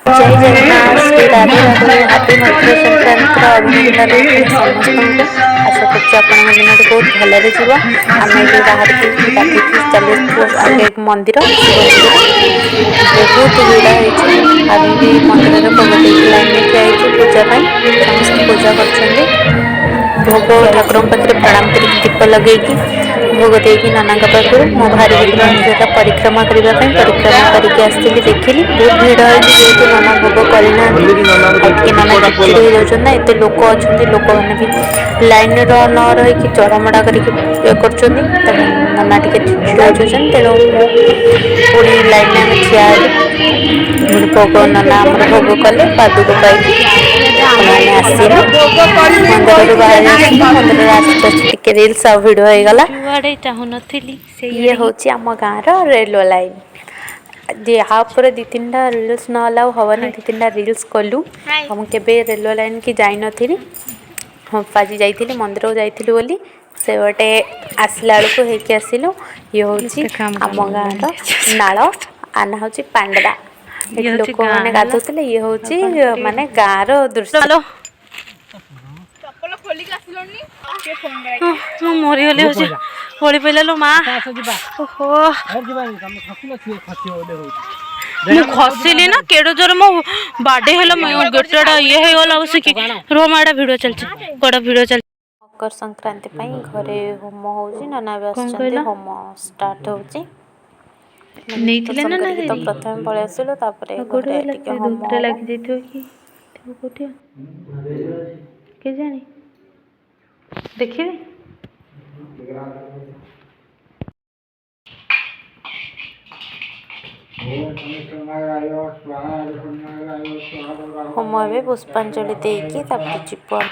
जय जगन्नाथ श्री राधे राधे हापी मकर संक्रांतिर अभिनंदन आपण समस्त आशा कर दिन बहुत भलरे जीव आम ये बाहर गाधि चली आगे मंदिर शिव मंदिर बहुत भिड़ है आम भी मंदिर भोग दे लाइन में ठिया पूजापाई समस्त पूजा कर भोग ठाकुर पाखे प्रणाम कर दीप लगे भोग देकी नाना पाखु मो भारी जो परिक्रमा करने परिक्रमा करके आसती देखिली बहुत भिड़ है जेहेतु नाना भोग करना नाना गति रही जाऊँ ना एत लोक अच्छा लोक मैंने भी लाइन न रही चढ़मड़ा कर नाना टे चिड़ाऊँ तेणु पुणी लाइन में ठिया भोग नाना आमर भोग कले पादुक पाई मैंने आसिलु मंदिर बाहर मंदिर आस्ते आस्ते टे रिल्स आ भिड होगला ये हूँ आम गाँव रेलवे लाइन यहाँ दी तीन टा रिल्स ना अलाउ हवनी दी तीन टा रिल्स कलु हम केबे रेलवे लाइन की जाई नथिनी हम आज जाइली मंदिर को जाइलु बोली से गोटे आसला बेलू होके आसिलु ये हूँ आम गाँव नाल आना हूँ पांडा ये लोक मैंने गाधुले ये हूँ माने गाँव दृश्य मरीगली हूँ होली पहले लो माँ खसली ना केड़ जोर मो बाडे है गोटेटा ये होगला बसिक रो माड़ा भिड चलती बड़ा भिड चल मकर संक्रांति घरे होम हो नाना भी होम स्टार्ट हो तो प्रथम पलि आसलु होम लगी के जानी देखिए होम ए पुष्पांजलि देकी जीवन